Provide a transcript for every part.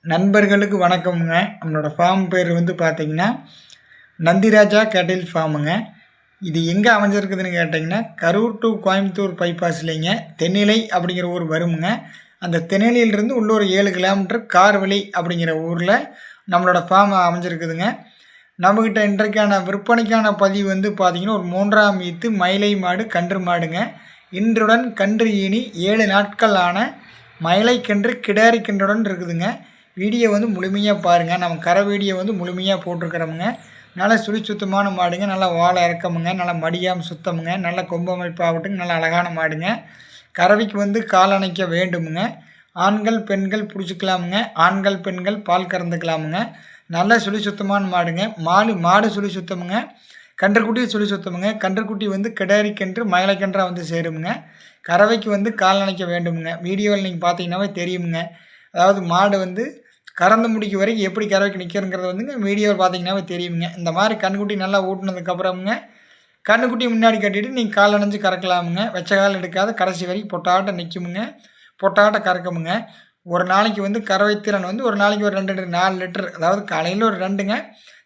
நண்பர்களுக்கு வணக்கமுங்க. நம்மளோட ஃபார்ம் பேர் வந்து பார்த்தீங்கன்னா நந்திராஜா கேட்டில் ஃபார்முங்க. இது எங்கே அமைஞ்சிருக்குதுன்னு கேட்டிங்கன்னா கரூர் டு கோயம்புத்தூர் பைபாஸ்லேங்க தென்னிலை அப்படிங்கிற ஊர் வருமுங்க. அந்த தென்னிலையிலிருந்து உள்ள ஒரு 7 கிலோமீட்டர் கார்வழி அப்படிங்கிற ஊரில் நம்மளோட ஃபார்ம் அமைஞ்சிருக்குதுங்க. நம்மக்கிட்ட இன்றைக்கான விற்பனைக்கான பதிவு வந்து பார்த்திங்கன்னா ஒரு 3ஆம் ஈத்து மயிலை மாடு கன்று மாடுங்க. இன்றுடன் கன்று ஈனி 7 நாட்கள் ஆன மயிலை கன்று கிடாரி கன்றுடன் இருக்குதுங்க. வீடியோ வந்து முழுமையாக பாருங்கள். நம்ம கரை வீடியோ வந்து முழுமையாக போட்டிருக்கிறோமுங்க. நல்லா சுத்தமான மாடுங்க. நல்லா வாழை இறக்கமுங்க. நல்லா மடியாமல் சுத்தமுங்க. நல்ல கொம்பு அமைப்பாகட்டும். நல்ல அழகான மாடுங்க. கறவைக்கு வந்து கால் அணைக்க வேண்டுமுங்க. ஆண்கள் பெண்கள் பிடிச்சிக்கலாமுங்க. ஆண்கள் பெண்கள் பால் கறந்துக்கலாமுங்க. நல்ல சுத்தமான மாடுங்க. மாடு சுத்தமுங்க. கன்றுக்குட்டி சுத்தமுங்க. கன்றுக்குட்டி வந்து கிடாரி கன்று மயிலை கன்றாக வந்து சேருமுங்க. கறவைக்கு வந்து கால் அணைக்க வேண்டுமுங்க. வீடியோவில் நீங்கள் பார்த்தீங்கன்னாவே தெரியுமுங்க. அதாவது மாடு வந்து கறந்து முடிக்க வரைக்கும் எப்படி கறவைக்கு நிற்கிறங்கிறது வந்துங்க வீடியோவில் பார்த்தீங்கன்னாவே தெரியுமுங்க. இந்த மாதிரி கன்றுக்குட்டி நல்லா ஊட்டினதுக்கப்புறமுங்க கன்றுக்குட்டி முன்னாடி கட்டிட்டு நீங்கள் கால் அணைஞ்சு கறக்கலாமுங்க. வெச்ச கால் எடுக்காத கடைசி வரைக்கும் பொட்டாட்டம் நிற்குமுங்க. பொட்டாட்டம் கறக்குமுங்க. ஒரு நாளைக்கு வந்து கறவை திறன் வந்து ஒரு நாளைக்கு ஒரு 4 லிட்டர், அதாவது காலையில் ஒரு 2ங்க,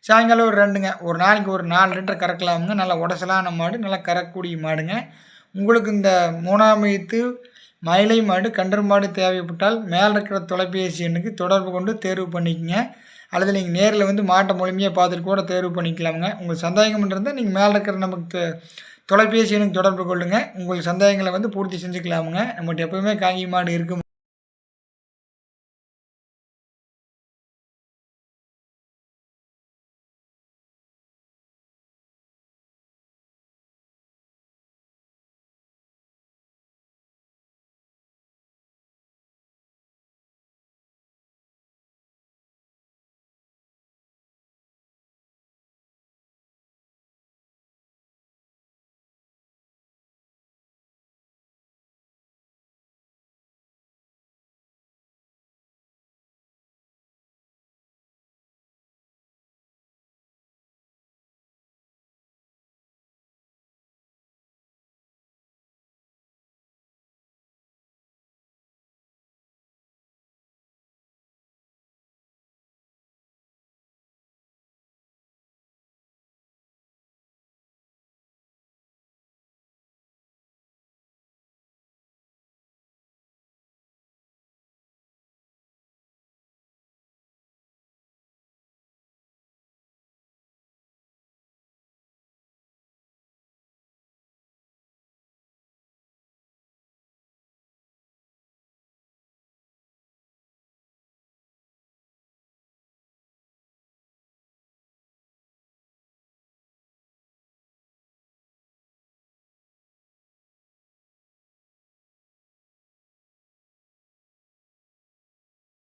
சாயங்காலம் ஒரு 2ங்க, ஒரு நாளைக்கு ஒரு 4 லிட்டர் கறக்கலாமுங்க. நல்லா உடசலான மாடு, நல்லா கறக்கக்கூடிய மாடுங்க. உங்களுக்கு இந்த 3ஆம் ஈத்து மயிலை மாடு கன்று மாடு தேவைப்பட்டால் மேலே இருக்கிற தொலைபேசி எண்ணுக்கு தொடர்பு கொண்டு தேர்வு பண்ணிக்கங்க. அல்லது நீங்கள் நேரில் வந்து மாட்டை முழுமையாக பார்த்துட்டு கூட தேர்வு பண்ணிக்கலாமுங்க. உங்களுக்கு சந்தேகம் இருந்தால் நீங்கள் மேலே இருக்கிற நமக்கு தொலைபேசி எண்ணுக்கு தொடர்பு கொள்ளுங்கள். உங்களுக்கு சந்தேகங்களை வந்து பூர்த்தி செஞ்சுக்கலாமுங்க. நம்மகிட்ட எப்போவுமே காங்கி மாடு இருக்கும்.